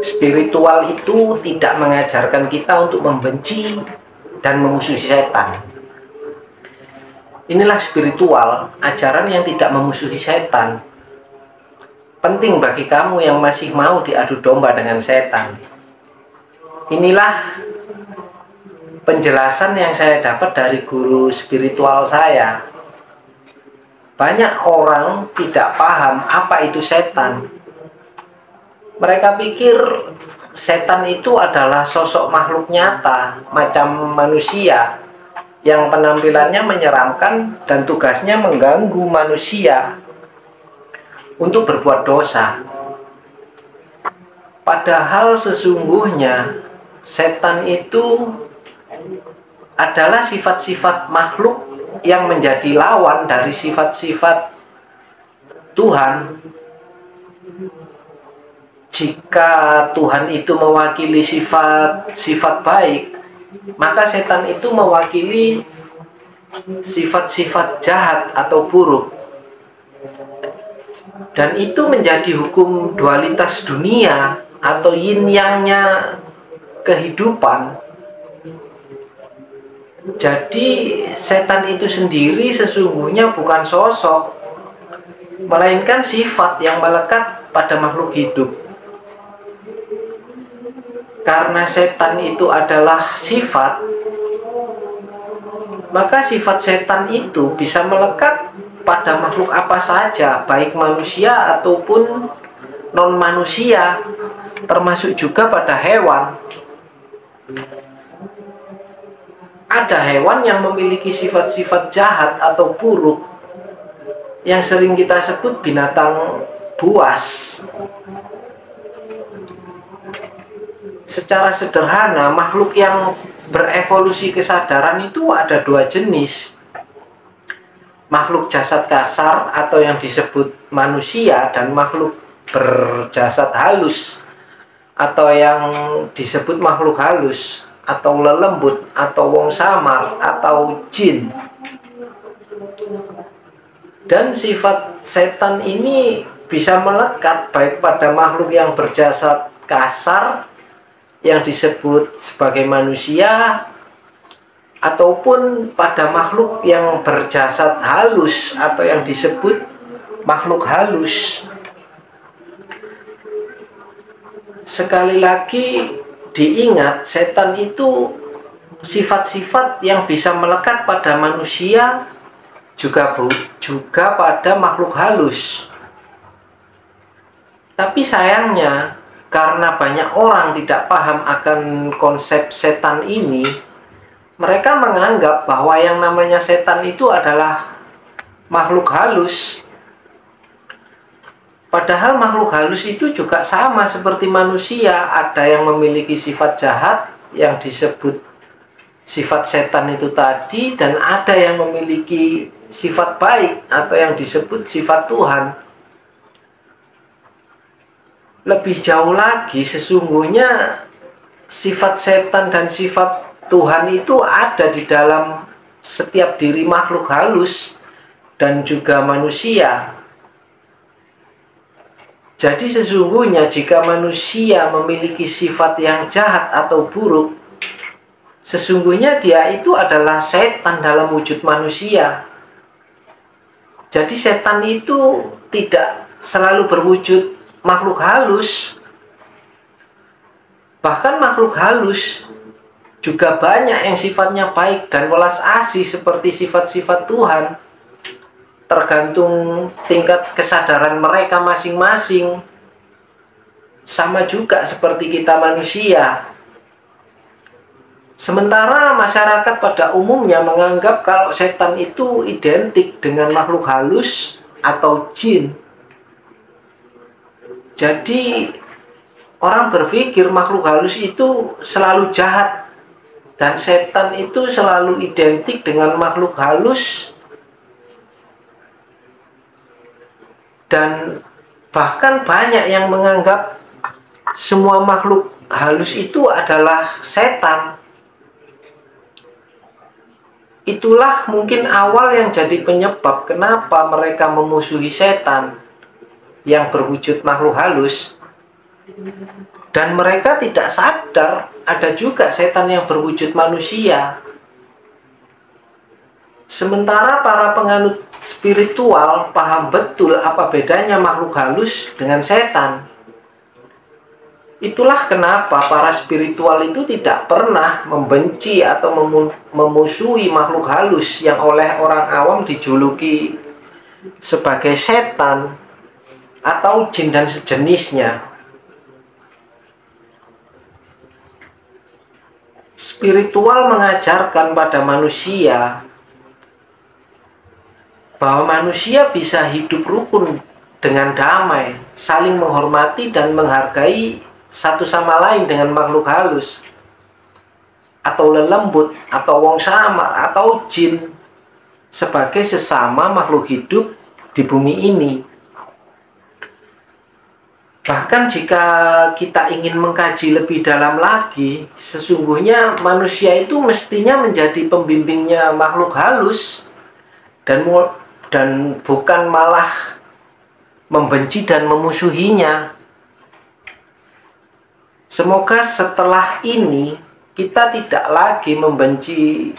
Spiritual itu tidak mengajarkan kita untuk membenci dan memusuhi setan. Inilah spiritual, ajaran yang tidak memusuhi setan. Penting bagi kamu yang masih mau diadu domba dengan setan. Inilah penjelasan yang saya dapat dari guru spiritual saya. Banyak orang tidak paham apa itu setan. Mereka pikir setan itu adalah sosok makhluk nyata, macam manusia, yang penampilannya menyeramkan dan tugasnya mengganggu manusia untuk berbuat dosa. Padahal sesungguhnya setan itu adalah sifat-sifat makhluk yang menjadi lawan dari sifat-sifat Tuhan. Jika Tuhan itu mewakili sifat-sifat baik, maka setan itu mewakili sifat-sifat jahat atau buruk. Dan itu menjadi hukum dualitas dunia atau yin yang-nya kehidupan. Jadi setan itu sendiri sesungguhnya bukan sosok, melainkan sifat yang melekat pada makhluk hidup. Karena setan itu adalah sifat, maka sifat setan itu bisa melekat pada makhluk apa saja, baik manusia ataupun non-manusia, termasuk juga pada hewan. Ada hewan yang memiliki sifat-sifat jahat atau buruk, yang sering kita sebut binatang buas. Secara sederhana, makhluk yang berevolusi kesadaran itu ada dua jenis. Makhluk jasad kasar atau yang disebut manusia, dan makhluk berjasad halus atau yang disebut makhluk halus atau lelembut atau wong samar atau jin. Dan sifat setan ini bisa melekat baik pada makhluk yang berjasad kasar yang disebut sebagai manusia, ataupun pada makhluk yang berjasad halus atau yang disebut makhluk halus. Sekali lagi diingat, setan itu sifat-sifat yang bisa melekat pada manusia, juga pada makhluk halus. Tapi sayangnya, karena banyak orang tidak paham akan konsep setan ini, mereka menganggap bahwa yang namanya setan itu adalah makhluk halus. Padahal makhluk halus itu juga sama seperti manusia. Ada yang memiliki sifat jahat yang disebut sifat setan itu tadi, dan ada yang memiliki sifat baik atau yang disebut sifat Tuhan. Lebih jauh lagi, sesungguhnya sifat setan dan sifat Tuhan itu ada di dalam setiap diri makhluk halus dan juga manusia. Jadi sesungguhnya jika manusia memiliki sifat yang jahat atau buruk, sesungguhnya dia itu adalah setan dalam wujud manusia. Jadi setan itu tidak selalu berwujud makhluk halus. Bahkan makhluk halus juga banyak yang sifatnya baik dan welas asih seperti sifat-sifat Tuhan. Tergantung tingkat kesadaran mereka masing-masing. Sama juga seperti kita manusia. Sementara masyarakat pada umumnya menganggap kalau setan itu identik dengan makhluk halus atau jin. Jadi orang berpikir makhluk halus itu selalu jahat, dan setan itu selalu identik dengan makhluk halus. Dan bahkan banyak yang menganggap semua makhluk halus itu adalah setan. Itulah mungkin awal yang jadi penyebab kenapa mereka memusuhi setan yang berwujud makhluk halus. Dan mereka tidak sadar ada juga setan yang berwujud manusia. Sementara para penganut spiritual paham betul apa bedanya makhluk halus dengan setan. Itulah kenapa para spiritual itu tidak pernah membenci atau memusuhi makhluk halus yang oleh orang awam dijuluki sebagai setan atau jin dan sejenisnya. Spiritual mengajarkan pada manusia bahwa manusia bisa hidup rukun dengan damai, saling menghormati dan menghargai satu sama lain dengan makhluk halus atau lelembut atau wong samar atau jin sebagai sesama makhluk hidup di bumi ini. Bahkan jika kita ingin mengkaji lebih dalam lagi, sesungguhnya manusia itu mestinya menjadi pembimbingnya makhluk halus dan bukan malah membenci dan memusuhinya. Semoga setelah ini kita tidak lagi membenci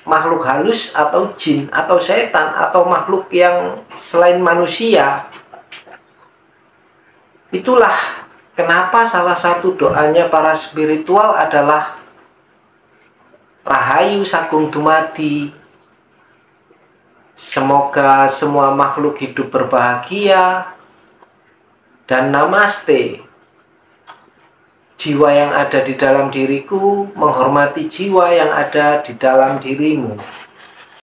makhluk halus atau jin atau setan atau makhluk yang selain manusia. Itulah kenapa salah satu doanya para spiritual adalah Rahayu Sagung Dumadi. Semoga semua makhluk hidup berbahagia, dan Namaste. Jiwa yang ada di dalam diriku menghormati jiwa yang ada di dalam dirimu.